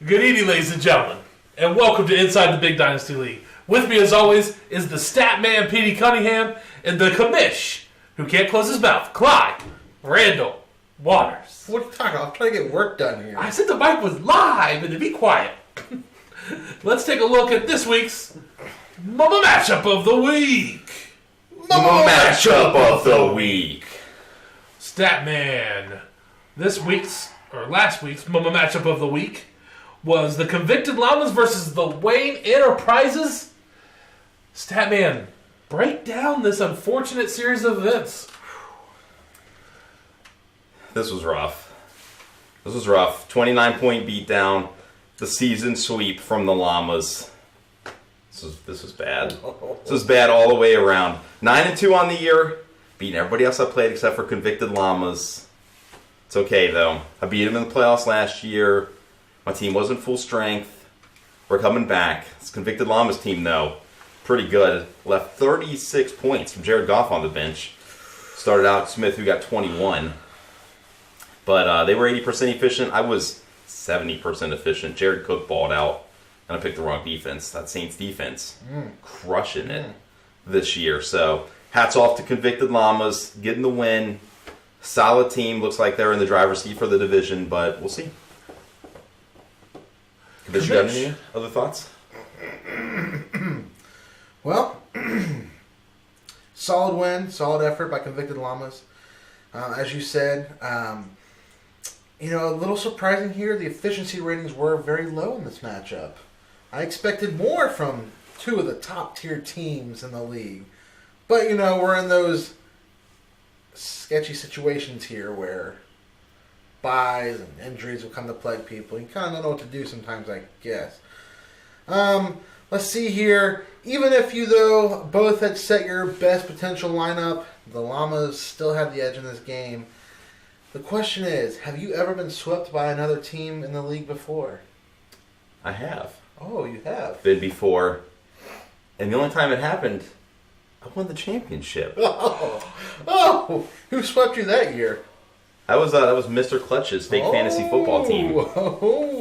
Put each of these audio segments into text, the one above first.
Good evening, ladies and gentlemen, and welcome to Inside the Big Dynasty League. With me, as always, is the stat man, Petey Cunningham, and the commish, who can't close his mouth, Clyde Randall Waters. What are you talking about? I'm trying to get work done here. I said the mic was live, and to be quiet. Let's take a look at this week's Mama Matchup of the Week. Mama Matchup of the Week. Statman. Last week's Mama Matchup of the Week was the Convicted Llamas versus the Wayne Enterprises. Statman, break down this unfortunate series of events. This was rough. 29-point beatdown. The season sweep from the Llamas. This was bad. This was bad all the way around. 9-2 on the year. Beating everybody else I played except for Convicted Llamas. It's okay, though. I beat them in the playoffs last year. My team wasn't full strength. We're coming back. This Convicted Llamas team, though, pretty good. Left 36 points from Jared Goff on the bench. Started out Smith, who got 21. But they were 80% efficient. I was 70% efficient. Jared Cook balled out, and I picked the wrong defense. That Saints defense crushing it this year. So hats off to Convicted Llamas, getting the win. Solid team. Looks like they're in the driver's seat for the division, but we'll see. Did you got any other thoughts? Well, solid win, solid effort by Convicted Llamas. As you said, a little surprising here, the efficiency ratings were very low in this matchup. I expected more from two of the top-tier teams in the league. But, we're in those sketchy situations here where buys and injuries will come to plague people. You kind of don't know what to do sometimes, I guess. Let's see here. Even if you, though, both had set your best potential lineup, the Llamas still have the edge in this game. The question is, have you ever been swept by another team in the league before? I have. Oh, you have? Been before. And the only time it happened, I won the championship. Oh! Who swept you that year? That was Mr. Clutch's fake fantasy football team.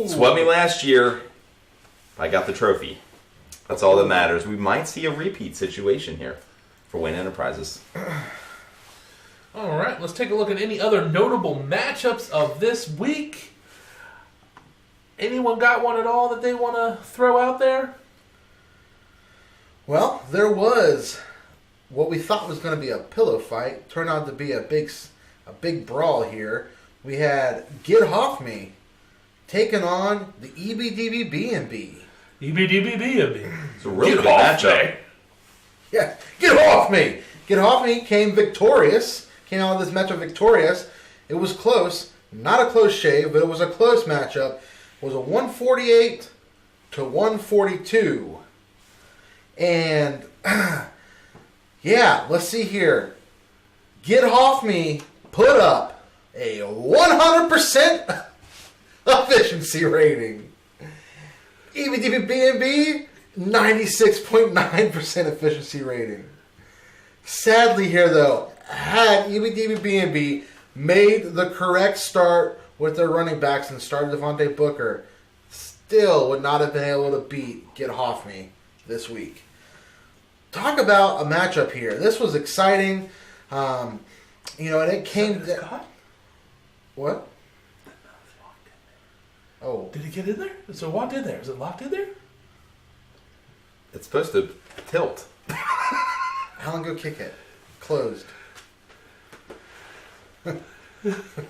Swept me last year. I got the trophy. That's all that matters. We might see a repeat situation here for Wayne Enterprises. All right, let's take a look at any other notable matchups of this week. Anyone got one at all that they want to throw out there? Well, there was what we thought was going to be a pillow fight. Turned out to be a big brawl here. We had Get Off Me taking on the EBDB-B&B. EBDB-B&B. It's a really good matchup. Yeah, Get Off Me! Get Off Me came victorious. Came out of this matchup victorious. It was close. Not a close shave, but it was a close matchup. It was a 148 to 142. And, yeah, let's see here. Get Off Me put up a 100% efficiency rating. EBDB-B&B, 96.9% efficiency rating. Sadly here, though, had EBDB-B&B made the correct start with their running backs and started Devontae Booker, still would not have been able to beat Get Off Me this week. Talk about a matchup here. This was exciting. And it came... What? Oh. Did he get in there? Is it walked in there? Is it locked in there? It's supposed to tilt. Alan, go kick it. Closed.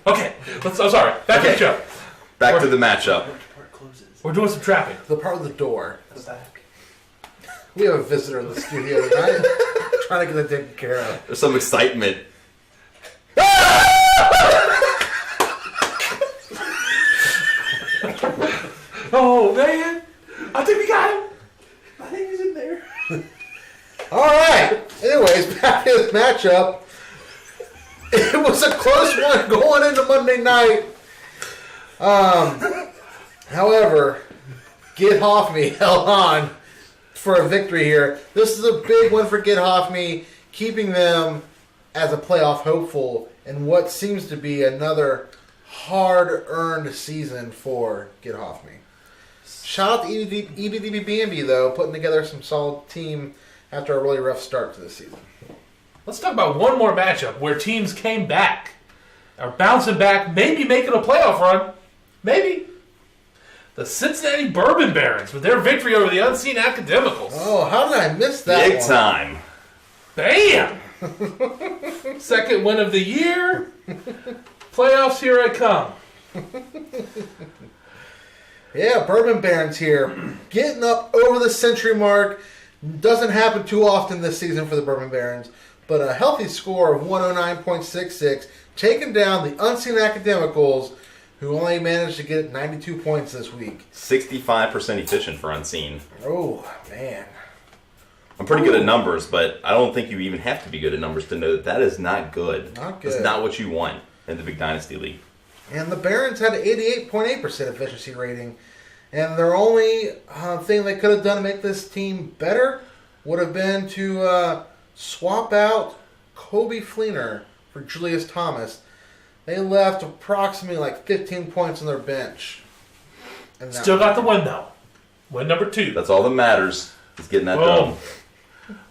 Okay. I'm sorry. Back to the show. Back to the matchup. We're doing some trapping. The part of the door. The back. We have a visitor in the studio tonight. Trying to get that taken care of. There's some excitement. Oh, man. I think we got him. I think he's in there. All right. Anyways, back to this matchup. It was a close one going into Monday night. However, Get Off Me held on for a victory here. This is a big one for Get Off Me, keeping them as a playoff hopeful in what seems to be another hard-earned season for Get Off Me. Shout out to EBDB though, putting together some solid team after a really rough start to the season. Let's talk about one more matchup where teams came back, are bouncing back, maybe making a playoff run. Maybe. The Cincinnati Bourbon Barons with their victory over the Unseen Academicals. Oh, how did I miss that Big time. Bam! Second win of the year. Playoffs, here I come. Yeah, Bourbon Barons here. Getting up over the century mark. Doesn't happen too often this season for the Bourbon Barons. But a healthy score of 109.66. Taking down the Unseen Academicals, who only managed to get 92 points this week. 65% efficient for Unseen. Oh, man. I'm pretty good at numbers, but I don't think you even have to be good at numbers to know that that is not good. Not good. That's not what you want in the Big Dynasty League. And the Barons had an 88.8% efficiency rating. And their only thing they could have done to make this team better would have been to swap out Kobe Fleener for Julius Thomas. They left approximately like 15 points on their bench. Still got the win, though. Win number 2. That's all that matters, is getting that done.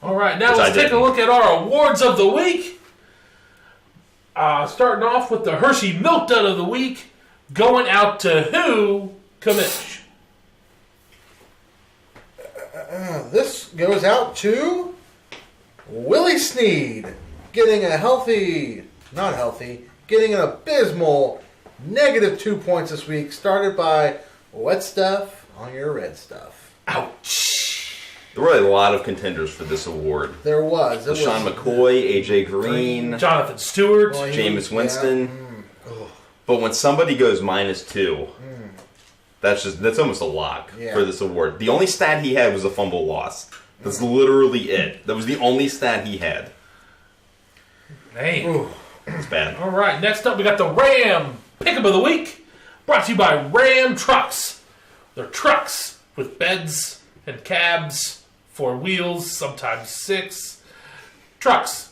All right, now let's take a look at our awards of the week. Starting off with the Hershey Milk Dud of the week. Going out to who, Kamish? This goes out to Willie Sneed. Getting getting an abysmal -2 points this week. Started by wet stuff on your red stuff. Ouch. There were a lot of contenders for this award. There was. LaShawn McCoy, AJ Green, Jonathan Stewart, Jameis Winston. But when somebody goes -2, that's almost a lock for this award. The only stat he had was a fumble loss. That's literally it. That was the only stat he had. Hey. It's bad. All right, next up we got the Ram Pickup of the Week. Brought to you by Ram Trucks. They're trucks with beds and cabs, 4 wheels, sometimes 6. Trucks.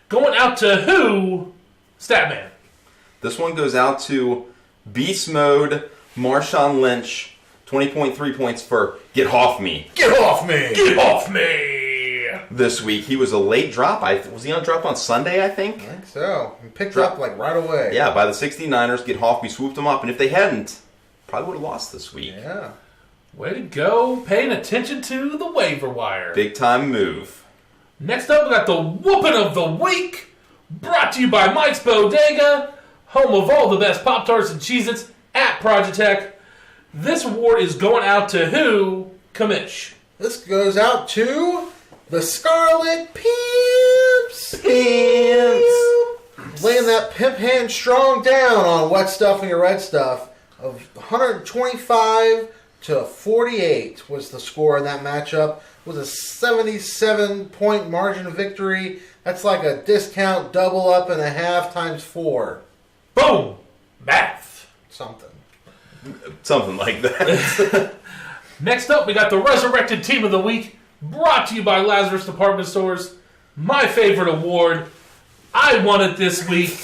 Going out to who, Statman? This one goes out to Beast Mode, Marshawn Lynch, 20.3 points for Get Off Me. Get Off Me! Get Off Me! This week. He was a late drop. Was he on a drop on Sunday, I think? I think so. He picked up like right away. Yeah, by the 69ers. Get Off Me swooped him up. And if they hadn't, probably would have lost this week. Yeah. Way to go. Paying attention to the waiver wire. Big time move. Next up, we got the Whoopin' of the Week. Brought to you by Mike's Bodega, home of all the best Pop-Tarts and Cheez-Its at Progitech. This award is going out to who, Kamish? This goes out to the Scarlet Pimps. Laying that pimp hand strong down on wet stuff and your red stuff. Of 125 to 48 was the score in that matchup. It was a 77-point margin of victory. That's like a discount double up and a half times 4. Boom! Math. Something like that. Next up, we got the Resurrected Team of the Week, brought to you by Lazarus Department Stores. My favorite award. I won it this week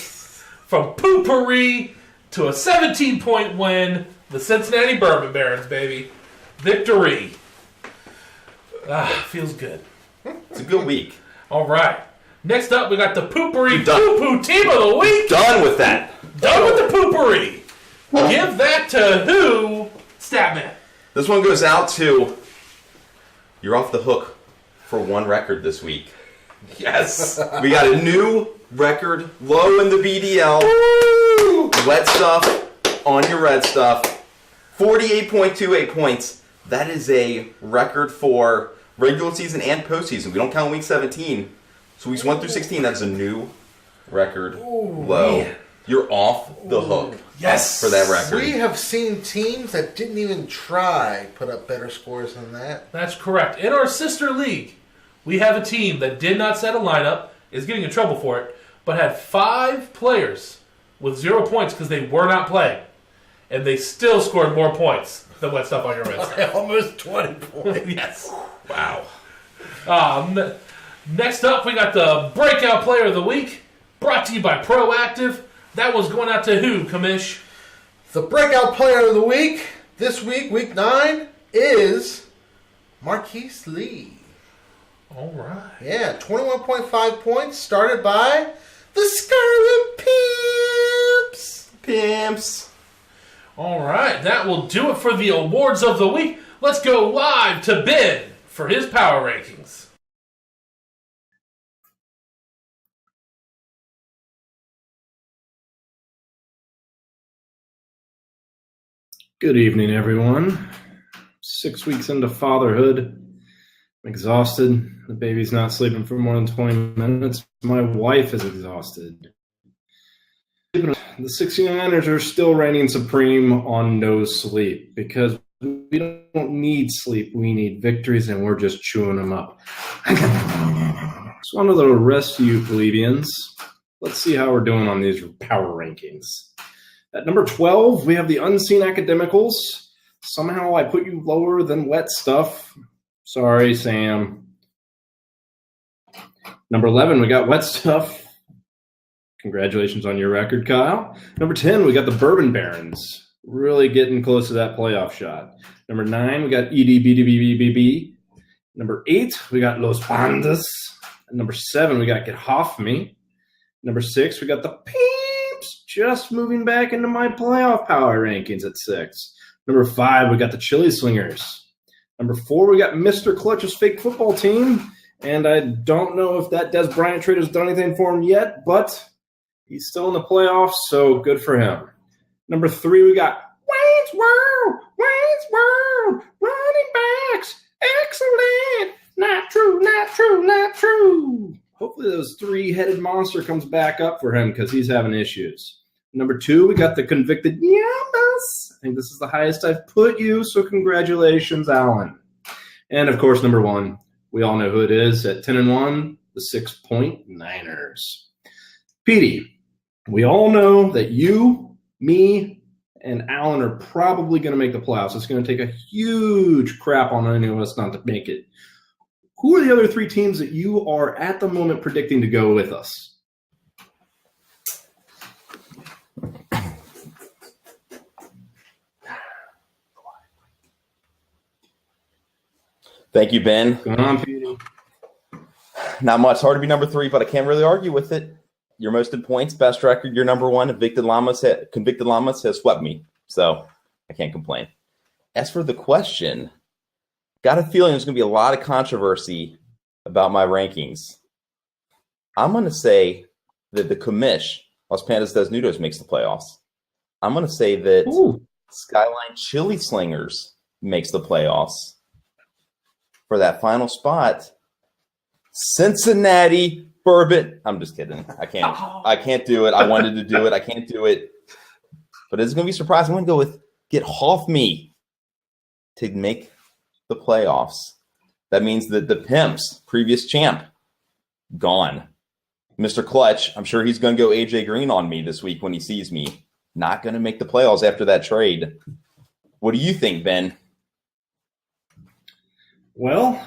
from Poopery to a 17-point win. The Cincinnati Bourbon Barons, baby. Victory. Feels good. It's a good week. All right. Next up, we got the Poopery Poo-Poo Team of the Week. Done with that. Done with the Poopery. Give that to who? Statman. This one goes out to... You're off the hook for one record this week. Yes. We got a new record, low in the BDL. Woo! Wet stuff on your red stuff. 48.28 points. That is a record for regular season and postseason. We don't count week 17. So weeks 1 through 16, that's a new record low. Man. You're off the hook. Yes. For that record. We have seen teams that didn't even try put up better scores than that. That's correct. In our sister league, we have a team that did not set a lineup, is getting in trouble for it, but had 5 players with 0 points because they were not playing. And they still scored more points than Wet Stuff on Your Red Stuff. Almost 20 points. Yes. Wow. Next up, we got the Breakout Player of the Week, brought to you by Proactive. That one's going out to who, Kamish? The Breakout Player of the Week, this week, week 9, is Marquise Lee. All right. Yeah, 21.5 points, started by the Scarlet Pimps. All right, that will do it for the awards of the week. Let's go live to Ben for his power rankings. Good evening, everyone. 6 weeks into fatherhood. I'm exhausted. The baby's not sleeping for more than 20 minutes. My wife is exhausted. The 69ers are still reigning supreme on no sleep because we don't need sleep. We need victories, and we're just chewing them up. So on to the rest of you plebeians. Let's see how we're doing on these power rankings. At number 12, we have the Unseen Academicals. Somehow I put you lower than Wet Stuff. Sorry, Sam. Number 11, we got Wet Stuff. Congratulations on your record, Kyle. Number 10, we got the Bourbon Barons. Really getting close to that playoff shot. Number 9, we got EDBDBBB. Number 8, we got Los Pandas. And number 7, we got Get Off Me. Number 6, we got the Peeps. Just moving back into my playoff power rankings at 6. Number 5, we got the Chili Slingers. Number 4, we got Mr. Clutch's fake football team. And I don't know if that Des Bryant trade has done anything for him yet, but he's still in the playoffs, so good for him. Number 3, we got Wayne's World, running backs, excellent, not true. Hopefully those 3-headed monster comes back up for him because he's having issues. Number 2, we got the convicted Yamas. I think this is the highest I've put you, so congratulations, Alan. And, of course, number 1, we all know who it is at 10-1, the 6-point Niners. Petey, we all know that you, me, and Alan are probably going to make the playoffs. It's going to take a huge crap on any of us not to make it. Who are the other 3 teams that you are at the moment predicting to go with us? Thank you, Ben. What's going on, Petey? Not much. Hard to be number 3, but I can't really argue with it. Your most in points, best record, you're number 1. Convicted Llamas has swept me, so I can't complain. As for the question, got a feeling there's going to be a lot of controversy about my rankings. I'm going to say that the commish, Los Pandas Desnudos, makes the playoffs. I'm going to say that Skyline Chili Slingers makes the playoffs. For that final spot, Cincinnati Bourbon. I'm just kidding. I can't do it. I wanted to do it. I can't do it. But it's going to be surprising. I'm going to go with Get Off Me to make the playoffs. That means that the Pimps, previous champ, gone. Mr. Clutch, I'm sure he's going to go AJ Green on me this week when he sees me. Not going to make the playoffs after that trade. What do you think, Ben? Well,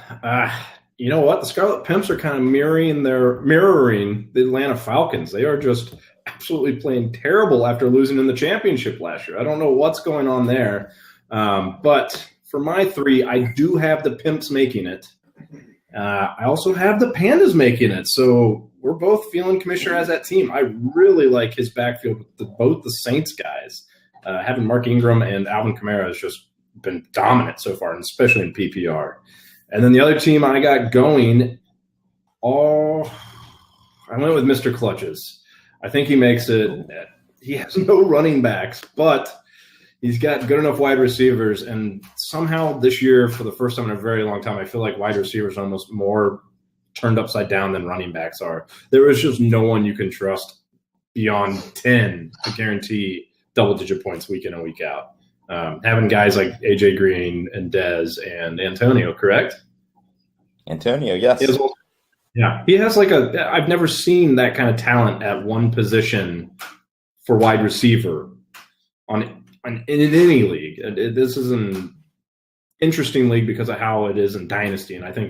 you know what? The Scarlet Pimps are kind of mirroring the Atlanta Falcons. They are just absolutely playing terrible after losing in the championship last year. I don't know what's going on there. But for my 3, I do have the Pimps making it. I also have the Pandas making it. So we're both feeling Commissioner as that team. I really like his backfield with both the Saints guys. Having Mark Ingram and Alvin Kamara has just been dominant so far, and especially in PPR. And then the other team I got going, I went with Mr. Clutches. I think he makes it. He has no running backs, but he's got good enough wide receivers. And somehow this year, for the first time in a very long time, I feel like wide receivers are almost more turned upside down than running backs are. There is just no one you can trust beyond 10 to guarantee double-digit points week in and week out. Having guys like A.J. Green and Dez and Antonio, correct? Antonio, yes. He has I've never seen that kind of talent at one position for wide receiver in any league. This is an interesting league because of how it is in Dynasty, and I think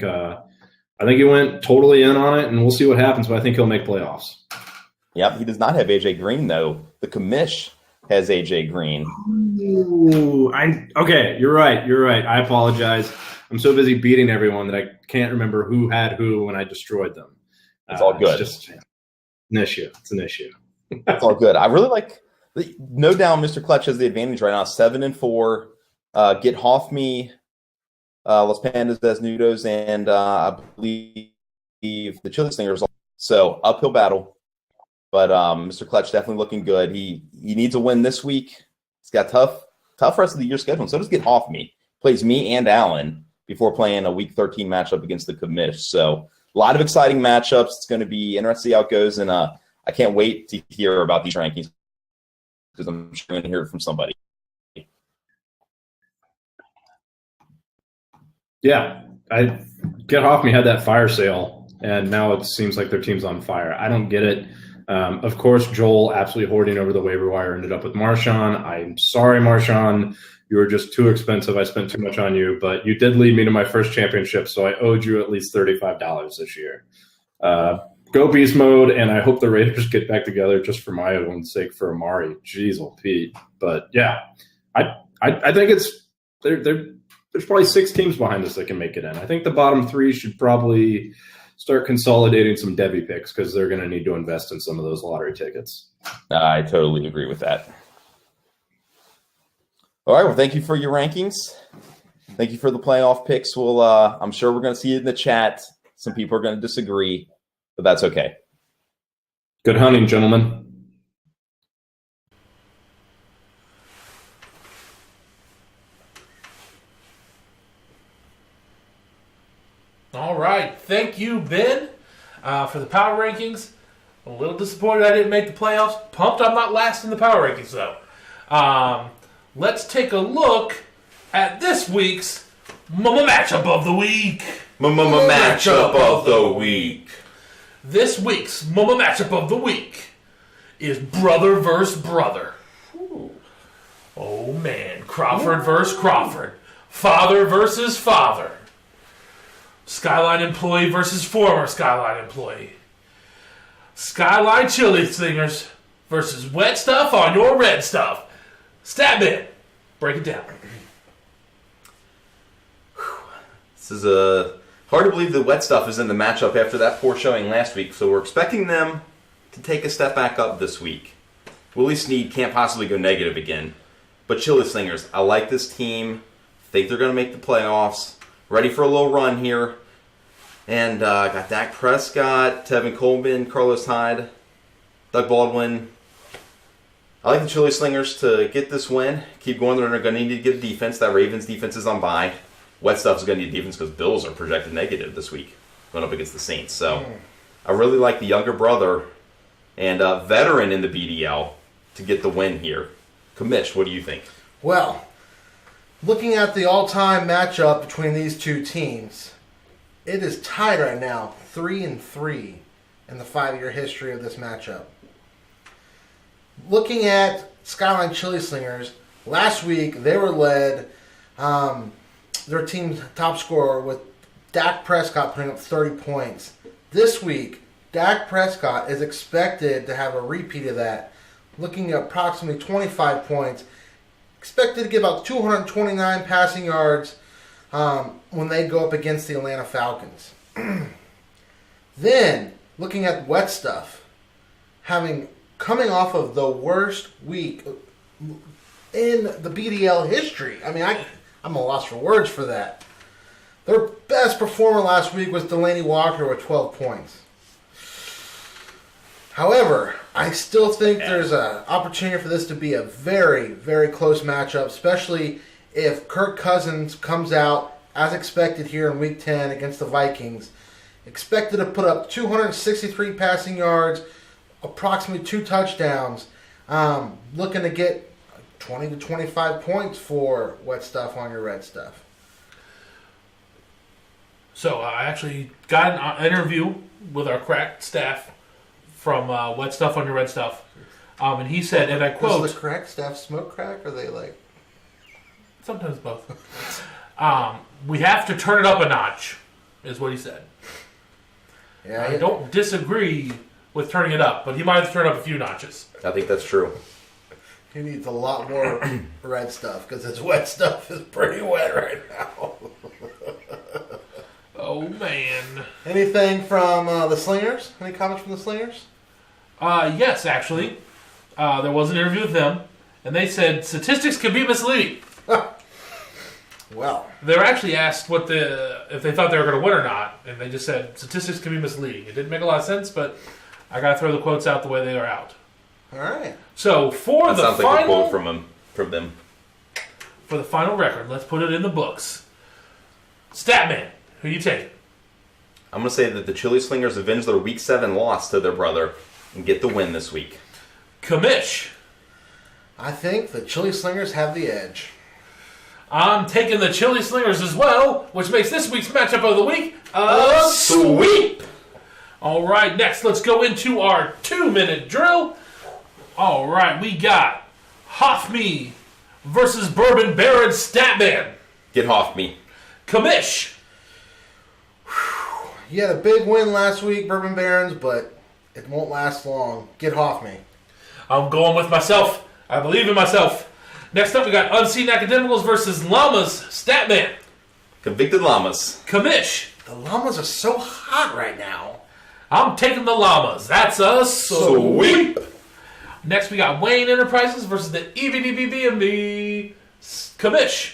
he went totally in on it, and we'll see what happens, but I think he'll make playoffs. Yep, he does not have A.J. Green, though. The commish has A.J. Green. Ooh, okay, you're right. I apologize. I'm so busy beating everyone that I can't remember who had who when I destroyed them. It's all good. It's just an issue. It's an issue. It's all good. I really like – no doubt Mr. Clutch has the advantage right now, 7-4. Get Hoff-Me, Los Pandas, Desnudos, and I believe the Chili Slingers. So, uphill battle. But Mr. Clutch definitely looking good. He needs a win this week. He's got tough rest of the year schedule. And so does Get Hoff-Me. Plays me and Allen before playing a Week 13 matchup against the commish. So a lot of exciting matchups. It's going to be interesting to see how it goes. And I can't wait to hear about these rankings because I'm sure I'm going to hear it from somebody. Yeah. Get Hoff-Me had that fire sale, and now it seems like their team's on fire. I don't get it. Of course, Joel absolutely hoarding over the waiver wire ended up with Marshawn. I'm sorry, Marshawn. You were just too expensive. I spent too much on you, but you did lead me to my first championship, so I owed you at least $35 this year. Go beast mode, and I hope the Raiders get back together just for my own sake for Amari. Jeez, old Pete. But yeah, I think there's probably 6 teams behind us that can make it in. I think the bottom 3 should probably start consolidating some Debbie picks because they're going to need to invest in some of those lottery tickets. I totally agree with that. All right, well, thank you for your rankings. Thank you for the playoff picks. We'll, I'm sure we're going to see it in the chat. Some people are going to disagree, but that's okay. Good hunting, gentlemen. All right. Thank you, Ben, for the power rankings. A little disappointed I didn't make the playoffs. Pumped I'm not last in the power rankings, though. Let's take a look at this week's matchup of the week. Matchup of the week. This week's matchup of the week is brother versus brother. Ooh. Oh, man. Crawford versus Crawford. Father versus father. Skyline employee versus former Skyline employee. Skyline Chili Singers versus Wet Stuff on your Red Stuff. Statman, break it down. This is hard to believe the Wet Stuff is in the matchup after that poor showing last week, so we're expecting them to take a step back up this week. Willie Snead can't possibly go negative again. But Chili Slingers, I like this team. Think they're going to make the playoffs. Ready for a little run here. And got Dak Prescott, Tevin Coleman, Carlos Hyde, Doug Baldwin. I like the Chili Slingers to get this win. Keep going. They're going to need to get a defense. That Ravens defense is on bye. Wet Stuff is going to need defense because Bills are projected negative this week going up against the Saints. So I really like the younger brother and veteran in the BDL to get the win here. Commish, what do you think? Well, looking at the all-time matchup between these two teams, it is tied right now, 3-3 in the 5-year history of this matchup. Looking at Skyline Chili Slingers, last week they were led, their team's top scorer with Dak Prescott putting up 30 points. This week, Dak Prescott is expected to have a repeat of that, looking at approximately 25 points. Expected to get about 229 passing yards when they go up against the Atlanta Falcons. Then, looking at wet stuff, coming off of the worst week in the BDL history. I mean, I'm a loss for words for that. Their best performer last week was Delaney Walker with 12 points. However, I still think there's an opportunity for this to be a very, very close matchup, especially if Kirk Cousins comes out as expected here in Week 10 against the Vikings. Expected to put up 263 passing yards, approximately 2 touchdowns. Looking to get 20 to 25 points for wet stuff on your red stuff. So I actually got an interview with our crack staff from Wet Stuff on Your Red Stuff. And he said, and I quote... Does the crack staff smoke crack, or are they like... Sometimes both. We have to turn it up a notch, is what he said. Yeah, I don't disagree with turning it up, but he might have to turn it up a few notches. I think that's true. He needs a lot more red stuff, because his wet stuff is pretty wet right now. Oh, man. Anything from the Slingers? Any comments from the Slingers? Yes, actually. There was an interview with them, and they said statistics can be misleading. Well, they were actually asked if they thought they were going to win or not, and they just said statistics can be misleading. It didn't make a lot of sense, but I got to throw the quotes out the way they are out. All right. So for that the sounds final, like a quote from them. For the final record, let's put it in the books. Statman, who you taking? I'm going to say that the Chili Slingers avenge their Week 7 loss to their brother and get the win this week. Commish. I think the Chili Slingers have the edge. I'm taking the Chili Slingers as well, which makes this week's matchup of the week a sweep. All right, next let's go into our 2-minute drill. All right, we got Hoff-Me versus Bourbon Baron Statman. Get Hoff-Me. Commish. He had a big win last week, Bourbon Barons, but it won't last long. Get Hoff-Me. I'm going with myself. I believe in myself. Next up, we got Unseen Academicals versus Llamas Statman. Convicted Llamas. Commish. The Llamas are so hot right now. I'm taking the Llamas. That's a sweep. Next, we got Wayne Enterprises versus the EBDBB&B. Commish.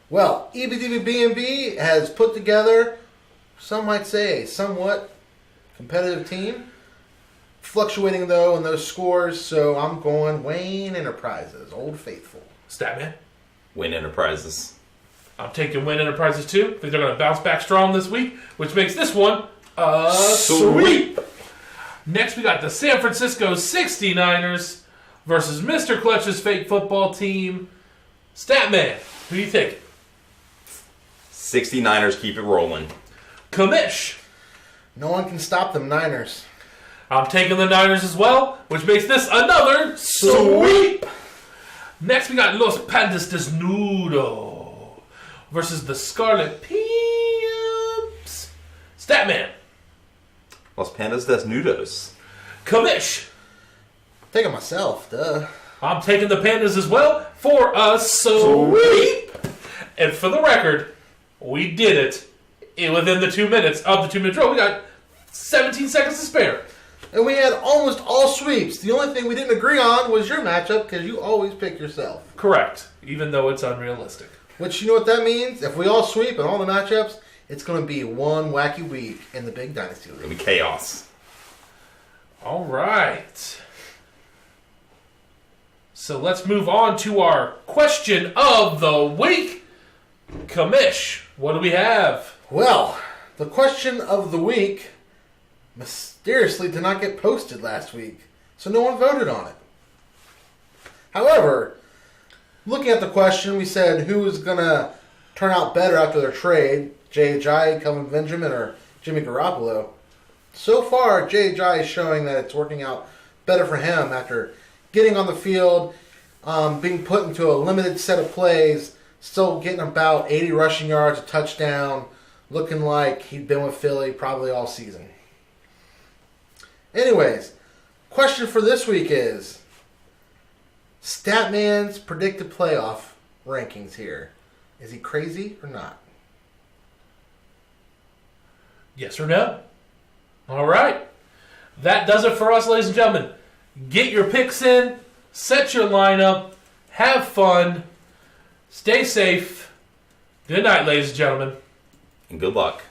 Well, EBDBB&B has put together, some might say, a somewhat competitive team. Fluctuating, though, in those scores, so I'm going Wayne Enterprises, Old Faithful. Statman. Win Enterprises. I'm taking Wayne Enterprises, too. I think they're going to bounce back strong this week, which makes this one a sweep. Next, we got the San Francisco 69ers versus Mr. Clutch's fake football team. Statman, who do you think? 69ers keep it rolling. Commish. No one can stop them Niners. I'm taking the Niners as well, which makes this another sweep. Next, we got Los Pandas Desnudo versus the Scarlet Pimps. Statman. Los Pandas Desnudos. Commish. Taking myself, duh. I'm taking the Pandas as well for a sweep. And for the record, we did it within the 2 minutes of the 2-minute drill. We got 17 seconds to spare. And we had almost all sweeps. The only thing we didn't agree on was your matchup, because you always pick yourself. Correct, even though it's unrealistic. Which, you know what that means? If we all sweep in all the matchups, it's going to be one wacky week in the big Dynasty League. It'll be chaos. All right. So let's move on to our question of the week. Commish, what do we have? Well, the question of the week mysteriously did not get posted last week, so no one voted on it. However, looking at the question, we said who is going to turn out better after their trade, Jay Ajayi, Kelvin Benjamin, or Jimmy Garoppolo. So far, Jay Ajayi is showing that it's working out better for him after getting on the field, being put into a limited set of plays, still getting about 80 rushing yards, a touchdown, looking like he'd been with Philly probably all season. Anyways, question for this week is Statman's predicted playoff rankings here. Is he crazy or not? Yes or no? All right. That does it for us, ladies and gentlemen. Get your picks in. Set your lineup. Have fun. Stay safe. Good night, ladies and gentlemen. And good luck.